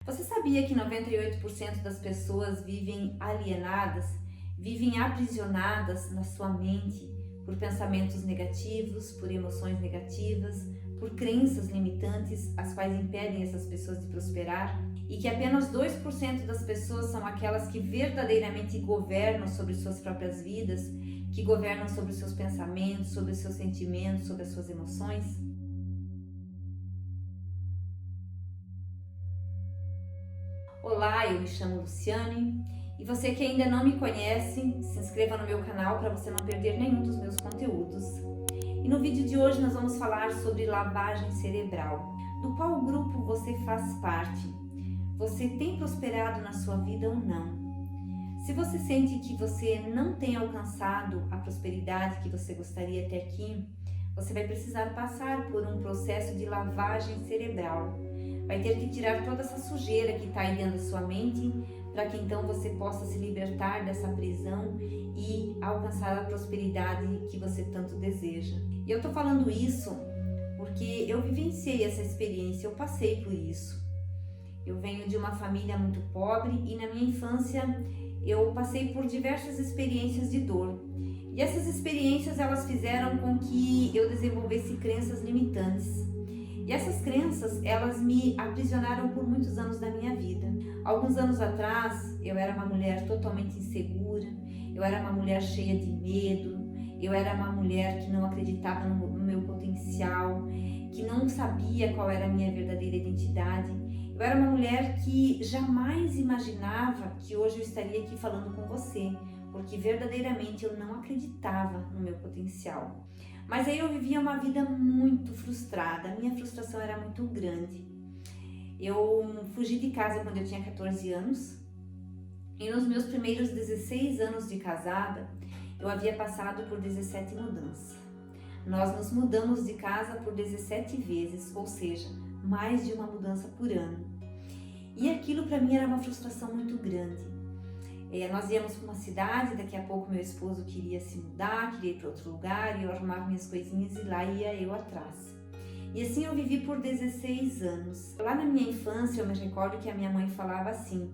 Você sabia que 98% das pessoas vivem alienadas, vivem aprisionadas na sua mente por pensamentos negativos, por emoções negativas, por crenças limitantes, as quais impedem essas pessoas de prosperar? E que apenas 2% das pessoas são aquelas que verdadeiramente governam sobre suas próprias vidas, que governam sobre os seus pensamentos, sobre os seus sentimentos, sobre as suas emoções? Olá, eu me chamo Luciane e você que ainda não me conhece, se inscreva no meu canal para você não perder nenhum dos meus conteúdos. E no vídeo de hoje nós vamos falar sobre lavagem cerebral. Do qual grupo você faz parte? Você tem prosperado na sua vida ou não? Se você sente que você não tem alcançado a prosperidade que você gostaria até aqui, você vai precisar passar por um processo de lavagem cerebral. Vai ter que tirar toda essa sujeira que está aí dentro da sua mente, para que então você possa se libertar dessa prisão e alcançar a prosperidade que você tanto deseja. E eu estou falando isso porque eu vivenciei essa experiência, eu passei por isso. Eu venho de uma família muito pobre e na minha infância eu passei por diversas experiências de dor. E essas experiências elas fizeram com que eu desenvolvesse crenças limitantes. E essas crenças, elas me aprisionaram por muitos anos da minha vida. Alguns anos atrás, eu era uma mulher totalmente insegura, eu era uma mulher cheia de medo, eu era uma mulher que não acreditava no meu potencial, que não sabia qual era a minha verdadeira identidade. Eu era uma mulher que jamais imaginava que hoje eu estaria aqui falando com você, porque verdadeiramente eu não acreditava no meu potencial. Mas aí eu vivia uma vida muito frustrada, a minha frustração era muito grande. Eu fugi de casa quando eu tinha 14 anos e nos meus primeiros 16 anos de casada, eu havia passado por 17 mudanças. Nós nos mudamos de casa por 17 vezes, ou seja, mais de uma mudança por ano. E aquilo para mim era uma frustração muito grande. Nós íamos para uma cidade, daqui a pouco meu esposo queria se mudar, queria ir para outro lugar, e eu arrumava minhas coisinhas e lá ia eu atrás. E assim eu vivi por 16 anos. Lá na minha infância eu me recordo que a minha mãe falava assim,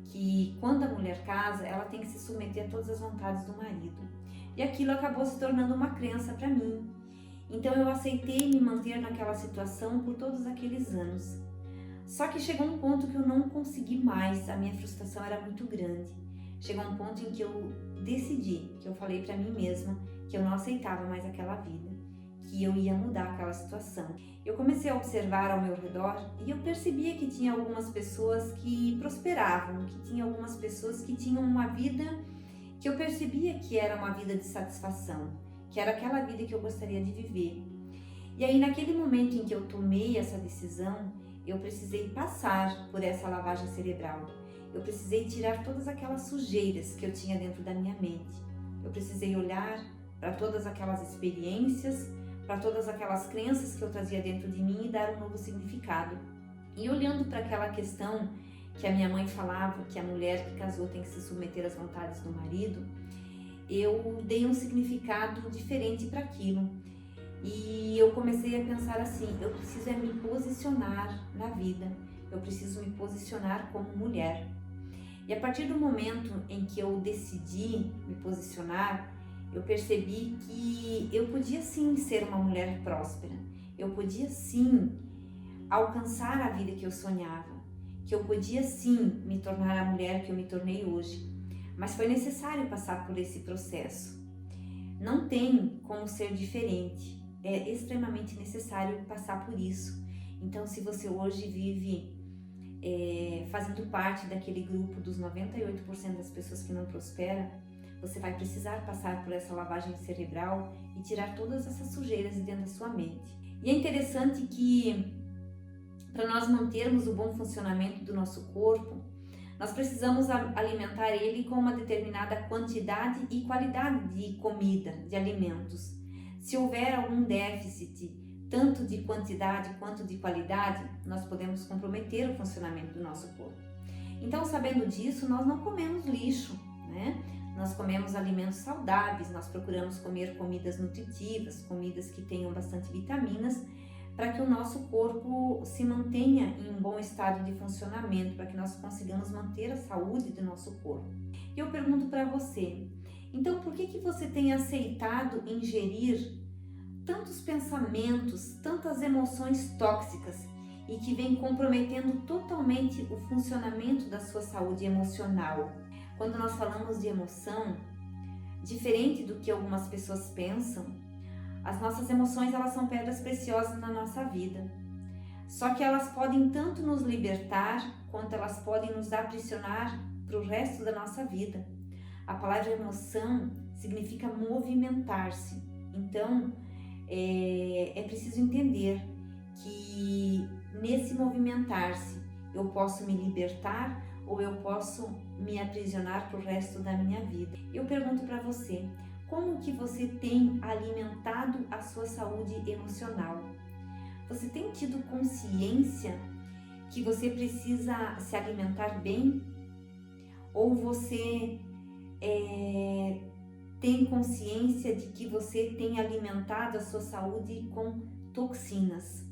que quando a mulher casa, ela tem que se submeter a todas as vontades do marido. E aquilo acabou se tornando uma crença para mim. Então eu aceitei me manter naquela situação por todos aqueles anos. Só que chegou um ponto que eu não consegui mais, a minha frustração era muito grande. Chegou um ponto em que eu decidi, que eu falei para mim mesma que eu não aceitava mais aquela vida, que eu ia mudar aquela situação. Eu comecei a observar ao meu redor e eu percebia que tinha algumas pessoas que prosperavam, que tinha algumas pessoas que tinham uma vida que eu percebia que era uma vida de satisfação, que era aquela vida que eu gostaria de viver. E aí naquele momento em que eu tomei essa decisão, eu precisei passar por essa lavagem cerebral. Eu precisei tirar todas aquelas sujeiras que eu tinha dentro da minha mente. Eu precisei olhar para todas aquelas experiências, para todas aquelas crenças que eu trazia dentro de mim e dar um novo significado. E olhando para aquela questão que a minha mãe falava, que a mulher que casou tem que se submeter às vontades do marido, eu dei um significado diferente para aquilo. E eu comecei a pensar assim, eu preciso me posicionar na vida, eu preciso me posicionar como mulher. E a partir do momento em que eu decidi me posicionar, eu percebi que eu podia sim ser uma mulher próspera, eu podia sim alcançar a vida que eu sonhava, que eu podia sim me tornar a mulher que eu me tornei hoje. Mas foi necessário passar por esse processo. Não tem como ser diferente. É extremamente necessário passar por isso. Então, se você hoje vive fazendo parte daquele grupo dos 98% das pessoas que não prosperam, você vai precisar passar por essa lavagem cerebral e tirar todas essas sujeiras de dentro da sua mente. E é interessante que, para nós mantermos o bom funcionamento do nosso corpo, nós precisamos alimentar ele com uma determinada quantidade e qualidade de comida, de alimentos. Se houver algum déficit, tanto de quantidade quanto de qualidade, nós podemos comprometer o funcionamento do nosso corpo. Então, sabendo disso, nós não comemos lixo, né? Nós comemos alimentos saudáveis, nós procuramos comer comidas nutritivas, comidas que tenham bastante vitaminas, para que o nosso corpo se mantenha em um bom estado de funcionamento, para que nós consigamos manter a saúde do nosso corpo. E eu pergunto para você, então por que você tem aceitado ingerir tantos pensamentos, tantas emoções tóxicas e que vem comprometendo totalmente o funcionamento da sua saúde emocional? Quando nós falamos de emoção, diferente do que algumas pessoas pensam, as nossas emoções, elas são pedras preciosas na nossa vida. Só que elas podem tanto nos libertar, quanto elas podem nos aprisionar para o resto da nossa vida. A palavra emoção significa movimentar-se. Então, é preciso entender que nesse movimentar-se eu posso me libertar ou eu posso me aprisionar para o resto da minha vida. Eu pergunto para você, como que você tem alimentado a sua saúde emocional? Você tem tido consciência que você precisa se alimentar bem? Ou você tem consciência de que você tem alimentado a sua saúde com toxinas?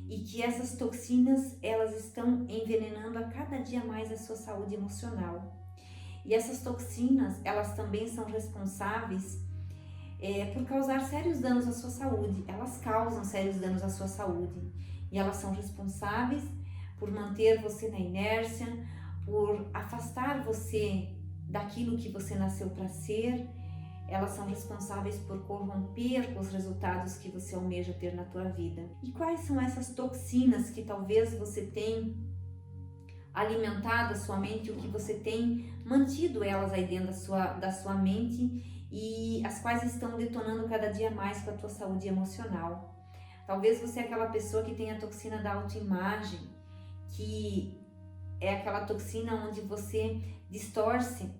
E que essas toxinas, elas estão envenenando a cada dia mais a sua saúde emocional. E essas toxinas, elas também são responsáveis por causar sérios danos à sua saúde. Elas causam sérios danos à sua saúde. E elas são responsáveis por manter você na inércia, por afastar você daquilo que você nasceu para ser. Elas são responsáveis por corromper os resultados que você almeja ter na tua vida. E quais são essas toxinas que talvez você tenha alimentado a sua mente, o que você tem mantido elas aí dentro da sua mente e as quais estão detonando cada dia mais com a tua saúde emocional. Talvez você é aquela pessoa que tem a toxina da autoimagem, que é aquela toxina onde você distorce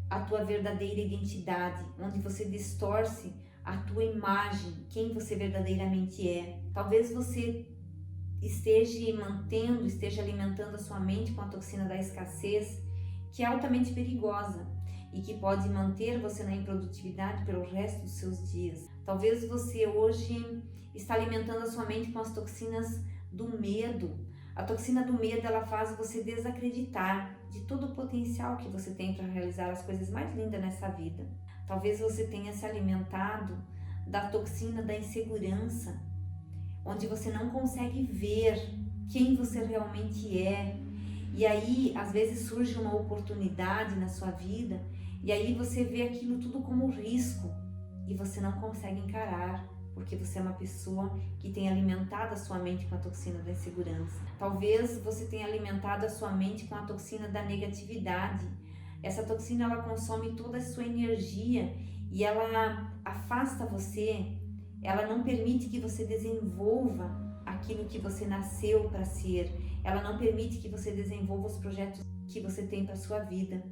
a tua verdadeira identidade, onde você distorce a tua imagem, quem você verdadeiramente é. Talvez você esteja alimentando a sua mente com a toxina da escassez, que é altamente perigosa e que pode manter você na improdutividade pelo resto dos seus dias. Talvez você hoje está alimentando a sua mente com as toxinas do medo. A toxina do medo, ela faz você desacreditar de todo o potencial que você tem para realizar as coisas mais lindas nessa vida. Talvez você tenha se alimentado da toxina da insegurança, onde você não consegue ver quem você realmente é. E aí, às vezes, surge uma oportunidade na sua vida e aí você vê aquilo tudo como risco e você não consegue encarar, porque você é uma pessoa que tem alimentado a sua mente com a toxina da insegurança. Talvez você tenha alimentado a sua mente com a toxina da negatividade. Essa toxina, ela consome toda a sua energia e ela afasta você, ela não permite que você desenvolva aquilo que você nasceu para ser, ela não permite que você desenvolva os projetos que você tem para sua vida.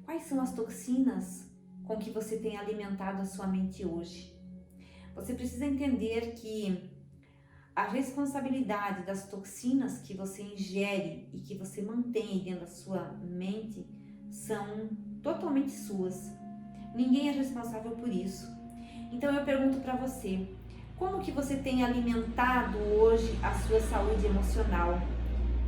Quais são as toxinas com que você tem alimentado a sua mente hoje? Você precisa entender que a responsabilidade das toxinas que você ingere e que você mantém dentro da sua mente são totalmente suas. Ninguém é responsável por isso. Então eu pergunto para você, como que você tem alimentado hoje a sua saúde emocional?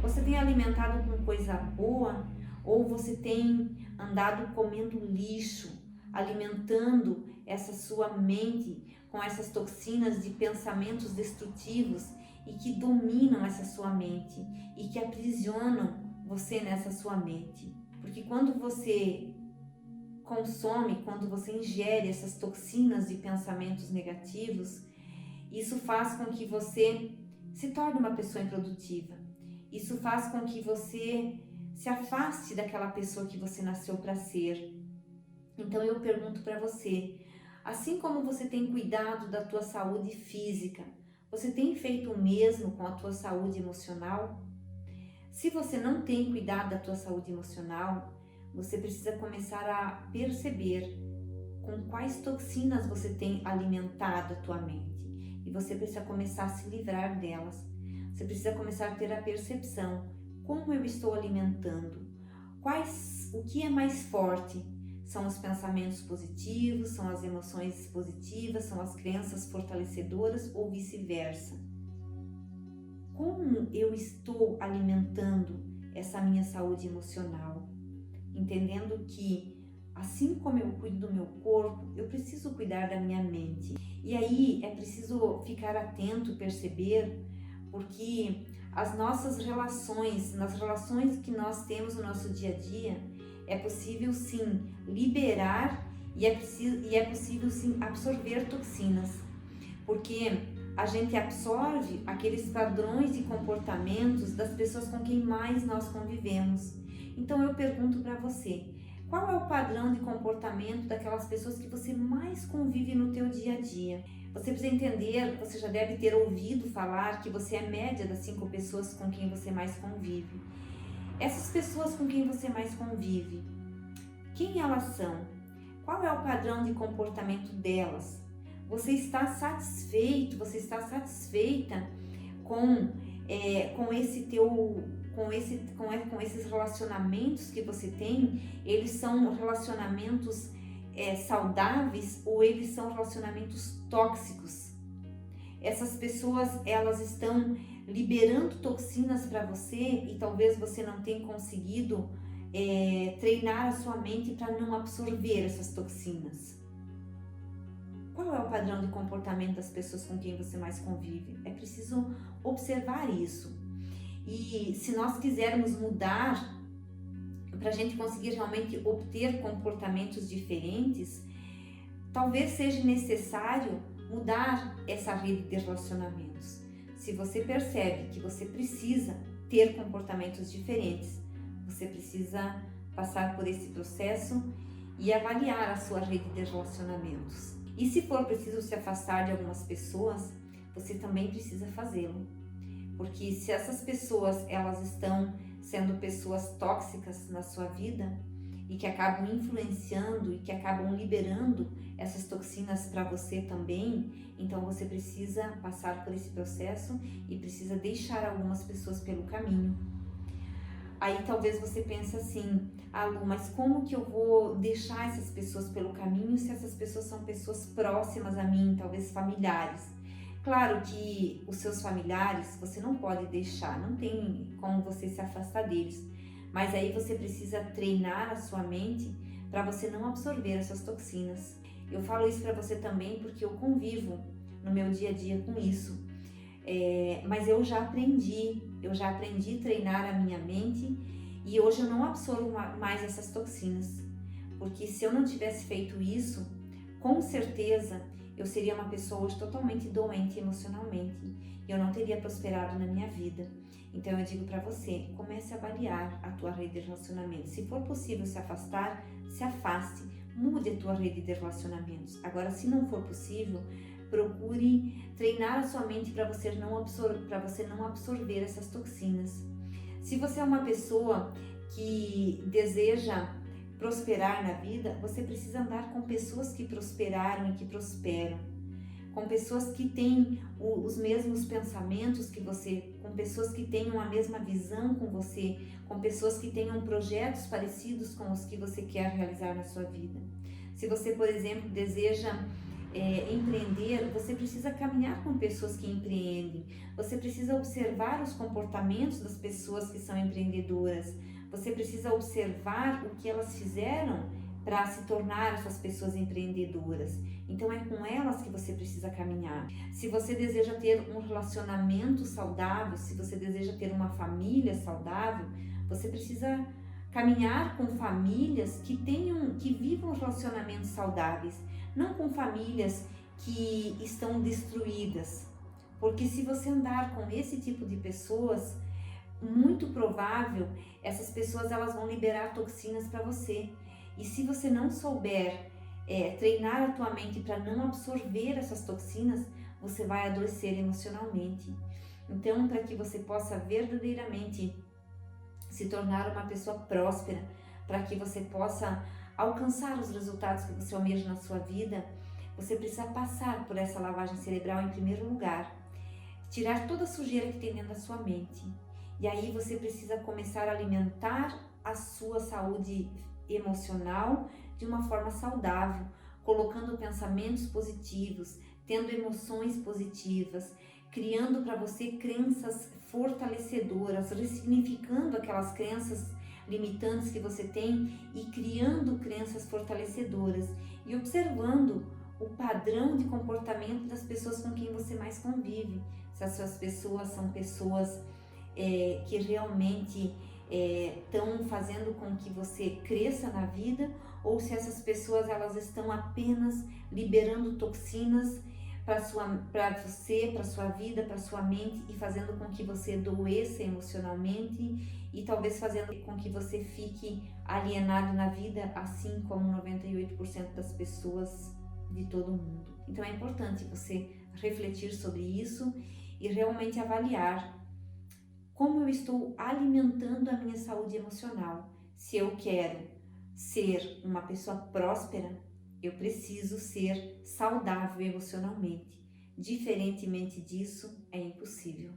Você tem alimentado com coisa boa ou você tem andado comendo lixo, alimentando essa sua mente com essas toxinas de pensamentos destrutivos e que dominam essa sua mente e que aprisionam você nessa sua mente? Porque quando você consome, quando você ingere essas toxinas de pensamentos negativos, isso faz com que você se torne uma pessoa improdutiva. Isso faz com que você se afaste daquela pessoa que você nasceu para ser. Então eu pergunto para você, assim como você tem cuidado da tua saúde física, você tem feito o mesmo com a tua saúde emocional? Se você não tem cuidado da tua saúde emocional, você precisa começar a perceber com quais toxinas você tem alimentado a tua mente. E você precisa começar a se livrar delas. Você precisa começar a ter a percepção, como eu estou alimentando? O que é mais forte? São os pensamentos positivos, são as emoções positivas, são as crenças fortalecedoras ou vice-versa? como eu estou alimentando essa minha saúde emocional, entendendo que assim como eu cuido do meu corpo, eu preciso cuidar da minha mente. E aí é preciso ficar atento, perceber, porque as nossas relações, nas relações que nós temos no nosso dia a dia, é possível sim liberar e é possível sim absorver toxinas, porque a gente absorve aqueles padrões de comportamentos das pessoas com quem mais nós convivemos. Então eu pergunto para você, qual é o padrão de comportamento daquelas pessoas que você mais convive no teu dia a dia? Você precisa entender, você já deve ter ouvido falar que você é a média das 5 pessoas com quem você mais convive. Essas pessoas com quem você mais convive, quem elas são? Qual é o padrão de comportamento delas? Você está satisfeito, você está satisfeita com esses relacionamentos que você tem? Eles são relacionamentos saudáveis ou eles são relacionamentos tóxicos? Essas pessoas, elas estão liberando toxinas para você e talvez você não tenha conseguido treinar a sua mente para não absorver essas toxinas. Qual é o padrão de comportamento das pessoas com quem você mais convive? É preciso observar isso. E se nós quisermos mudar, para a gente conseguir realmente obter comportamentos diferentes, talvez seja necessário mudar essa rede de relacionamentos. Se você percebe que você precisa ter comportamentos diferentes, você precisa passar por esse processo e avaliar a sua rede de relacionamentos. E se for preciso se afastar de algumas pessoas, você também precisa fazê-lo. Porque se essas pessoas, elas estão sendo pessoas tóxicas na sua vida e que acabam influenciando e que acabam liberando essas toxinas para você também, então você precisa passar por esse processo e precisa deixar algumas pessoas pelo caminho. Aí talvez você pense assim, Lu, mas como que eu vou deixar essas pessoas pelo caminho se essas pessoas são pessoas próximas a mim, talvez familiares? Claro que os seus familiares você não pode deixar, não tem como você se afastar deles, mas aí você precisa treinar a sua mente para você não absorver essas toxinas. Eu falo isso para você também porque eu convivo no meu dia a dia com isso. Mas eu já aprendi a treinar a minha mente e hoje eu não absorvo mais essas toxinas, porque se eu não tivesse feito isso, com certeza eu seria uma pessoa hoje totalmente doente emocionalmente e eu não teria prosperado na minha vida. Então eu digo para você, comece a avaliar a tua rede de relacionamento. Se for possível se afastar, se afaste, mude a tua rede de relacionamentos. Agora, se não for possível, procure treinar a sua mente para você não absorver essas toxinas. Se você é uma pessoa que deseja prosperar na vida, você precisa andar com pessoas que prosperaram e que prosperam, com pessoas que têm os mesmos pensamentos que você, com pessoas que tenham a mesma visão com você, com pessoas que tenham projetos parecidos com os que você quer realizar na sua vida. Se você, por exemplo, deseja empreender, você precisa caminhar com pessoas que empreendem, você precisa observar os comportamentos das pessoas que são empreendedoras, você precisa observar o que elas fizeram para se tornar essas pessoas empreendedoras. Então é com elas que você precisa caminhar. Se você deseja ter um relacionamento saudável, se você deseja ter uma família saudável, você precisa caminhar com famílias que vivam relacionamentos saudáveis, não com famílias que estão destruídas. Porque se você andar com esse tipo de pessoas, muito provável essas pessoas elas vão liberar toxinas para você. E se você não souber treinar a tua mente para não absorver essas toxinas, você vai adoecer emocionalmente. Então, para que você possa verdadeiramente se tornar uma pessoa próspera, para que você possa alcançar os resultados que você almeja na sua vida, você precisa passar por essa lavagem cerebral em primeiro lugar, tirar toda a sujeira que tem dentro da sua mente. E aí você precisa começar a alimentar a sua saúde emocional de uma forma saudável, colocando pensamentos positivos, tendo emoções positivas, criando para você crenças fortalecedoras, ressignificando aquelas crenças limitantes que você tem e criando crenças fortalecedoras e observando o padrão de comportamento das pessoas com quem você mais convive. Se essas pessoas são pessoas que realmente estão fazendo com que você cresça na vida, ou se essas pessoas elas estão apenas liberando toxinas para você, para sua vida, para sua mente e fazendo com que você adoeça emocionalmente e talvez fazendo com que você fique alienado na vida, assim como 98% das pessoas de todo mundo. Então é importante você refletir sobre isso e realmente avaliar como eu estou alimentando a minha saúde emocional. Se eu quero ser uma pessoa próspera, eu preciso ser saudável emocionalmente. Diferentemente disso, é impossível.